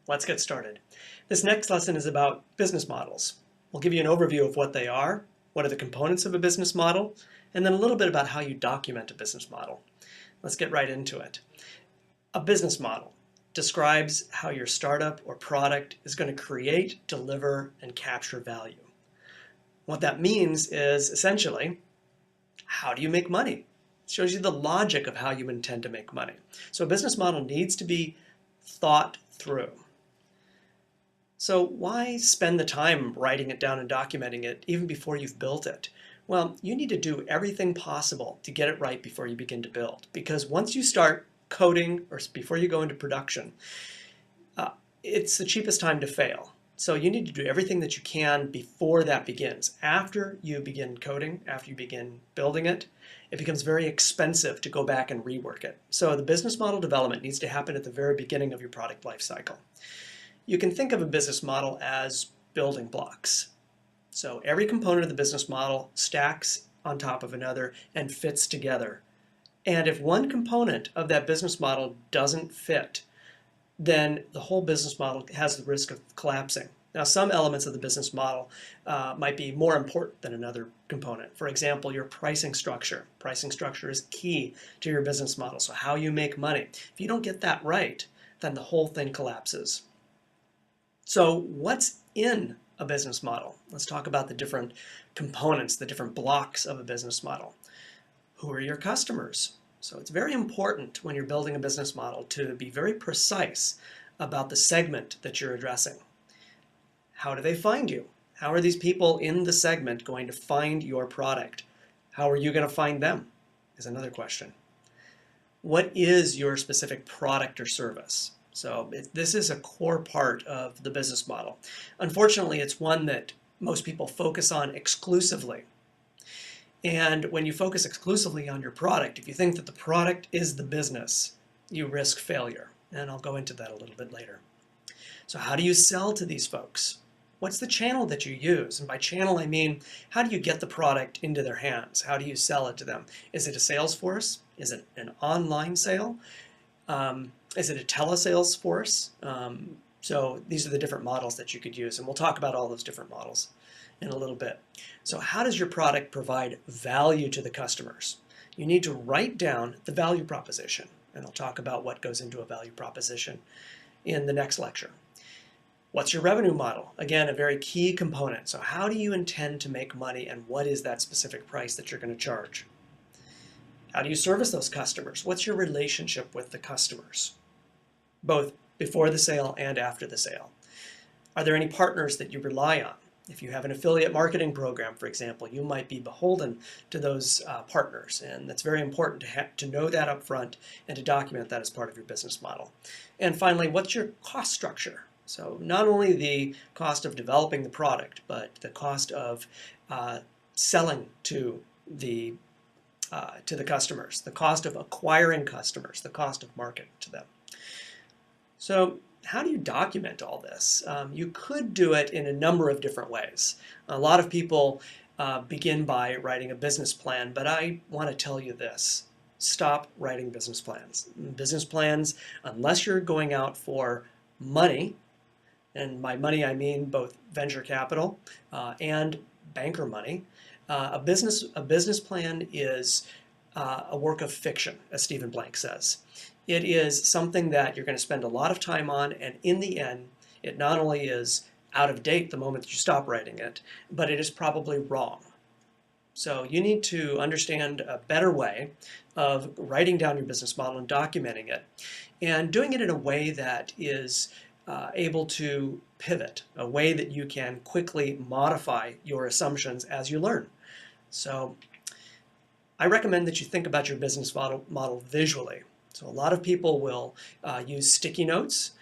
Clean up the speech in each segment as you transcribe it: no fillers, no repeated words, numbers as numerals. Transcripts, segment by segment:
Let's get started. This next lesson is about business models. We'll give you an overview of what they are, what are the components of a business model, and then a little bit about how you document a business model. Let's get right into it. A business model describes how your startup or product is going to create, deliver, and capture value. What that means is essentially, how do you make money? It shows you the logic of how you intend to make money. So a business model needs to be thought through. So why spend the time writing it down and documenting it even before you've built it? Well, you need to do everything possible to get it right before you begin to build. Because once you start coding or before you go into production, it's the cheapest time to fail. So you need to do everything that you can before that begins. After you begin coding, after you begin building it, it becomes very expensive to go back and rework it. So the business model development needs to happen at the very beginning of your product life cycle. You can think of a business model as building blocks. So every component of the business model stacks on top of another and fits together. And if one component of that business model doesn't fit, then the whole business model has the risk of collapsing. Now, some elements of the business model might be more important than another component. For example, your pricing structure. Pricing structure is key to your business model, so how you make money. If you don't get that right, then the whole thing collapses. So what's in a business model? Let's talk about the different components, the different blocks of a business model. Who are your customers? So it's very important when you're building a business model to be very precise about the segment that you're addressing. How do they find you? How are these people in the segment going to find your product? How are you going to find them? Is another question. What is your specific product or service? So this is a core part of the business model. Unfortunately, it's one that most people focus on exclusively. And when you focus exclusively on your product, if you think that the product is the business, you risk failure. And I'll go into that a little bit later. So how do you sell to these folks? What's the channel that you use? And by channel, I mean, how do you get the product into their hands? How do you sell it to them? Is it a sales force? Is it an online sale? Is it a telesales force? So these are the different models that you could use, and we'll talk about all those different models in a little bit. So how does your product provide value to the customers? You need to write down the value proposition, and I'll talk about what goes into a value proposition in the next lecture. What's your revenue model? Again, a very key component. So how do you intend to make money, and what is that specific price that you're going to charge? How do you service those customers? What's your relationship with the customers, both before the sale and after the sale? Are there any partners that you rely on? If you have an affiliate marketing program, for example, you might be beholden to those partners, and that's very important to know that up front and to document that as part of your business model. And finally, what's your cost structure? So not only the cost of developing the product, but the cost of selling to the customers, the cost of acquiring customers, the cost of marketing to them. So how do you document all this? You could do it in a number of different ways. A lot of people begin by writing a business plan, but I want to tell you this. Stop writing business plans. Business plans, unless you're going out for money, and by money I mean both venture capital and banker money, a business plan is a work of fiction, as Stephen Blank says. It is something that you're going to spend a lot of time on, and in the end, it not only is out of date the moment that you stop writing it, but it is probably wrong. So you need to understand a better way of writing down your business model and documenting it, and doing it in a way that is able to pivot, a way that you can quickly modify your assumptions as you learn. So I recommend that you think about your business model visually. So a lot of people will use sticky notes,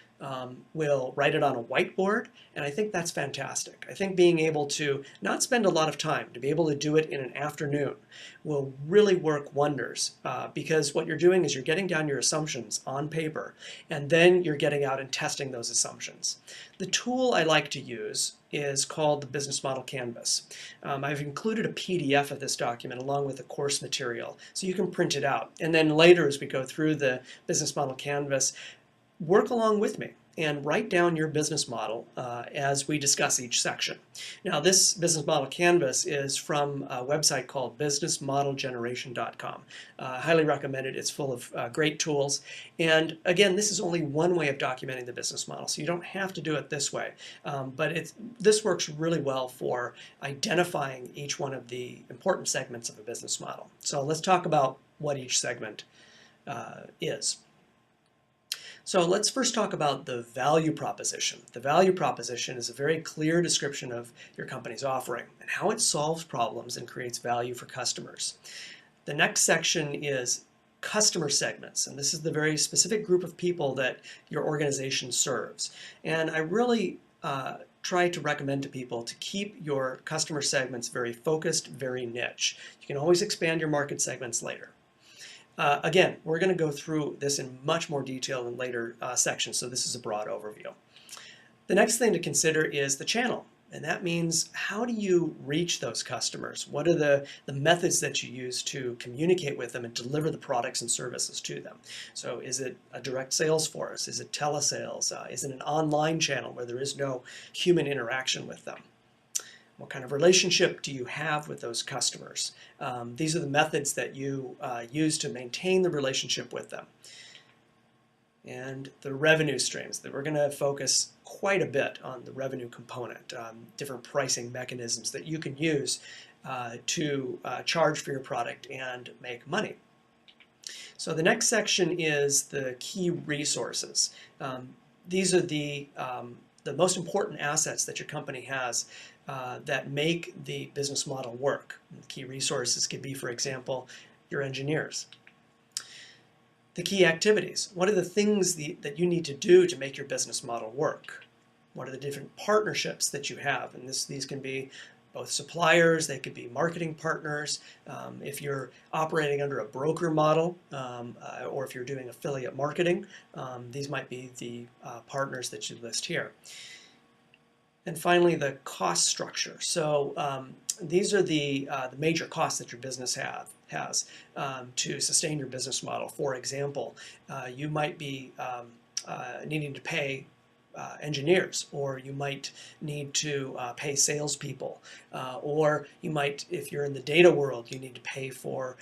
will write it on a whiteboard, and I think that's fantastic. I think being able to not spend a lot of time, to be able to do it in an afternoon, will really work wonders because what you're doing is you're getting down your assumptions on paper, and then you're getting out and testing those assumptions. The tool I like to use is called the Business Model Canvas. I've included a PDF of this document along with the course material, so you can print it out. And then later, as we go through the Business Model Canvas, work along with me and write down your business model as we discuss each section. Now, this business model canvas is from a website called businessmodelgeneration.com. I highly recommend it. It's full of great tools. And again, this is only one way of documenting the business model, so you don't have to do it this way. But this works really well for identifying each one of the important segments of a business model. So let's talk about what each segment is. So let's first talk about the value proposition. The value proposition is a very clear description of your company's offering and how it solves problems and creates value for customers. The next section is customer segments, and this is the very specific group of people that your organization serves. And I really try to recommend to people to keep your customer segments very focused, very niche. You can always expand your market segments later. Again, we're going to go through this in much more detail in later sections, so this is a broad overview. The next thing to consider is the channel, and that means how do you reach those customers? What are the methods that you use to communicate with them and deliver the products and services to them? So is it a direct sales force? Is it telesales? Is it an online channel where there is no human interaction with them? What kind of relationship do you have with those customers? These are the methods that you use to maintain the relationship with them. And the revenue streams, that we're going to focus quite a bit on the revenue component, different pricing mechanisms that you can use to charge for your product and make money. So the next section is the key resources. These are the most important assets that your company has that make the business model work. And the key resources could be, for example, your engineers. The key activities. What are the things that you need to do to make your business model work? What are the different partnerships that you have? And these can be both suppliers, they could be marketing partners. If you're operating under a broker model, or if you're doing affiliate marketing, these might be the partners that you list here. And finally, the cost structure. So these are the major costs that your business has to sustain your business model. For example, you might be needing to pay engineers, or you might need to pay salespeople, or you might, if you're in the data world, you need to pay for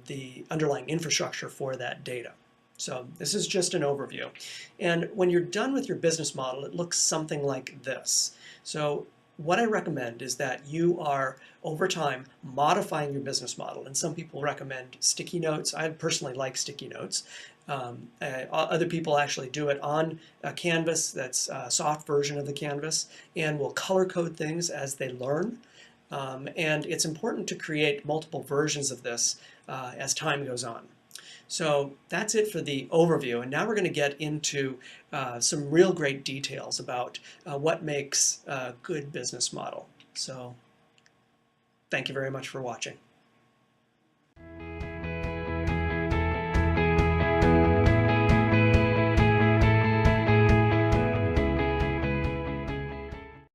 the underlying infrastructure for that data. So this is just an overview. And when you're done with your business model, it looks something like this. So what I recommend is that you are, over time, modifying your business model. And some people recommend sticky notes. I personally like sticky notes. Other people actually do it on a canvas that's a soft version of the canvas and will color code things as they learn. And it's important to create multiple versions of this as time goes on. So that's it for the overview, and now we're going to get into some real great details about what makes a good business model. So thank you very much for watching.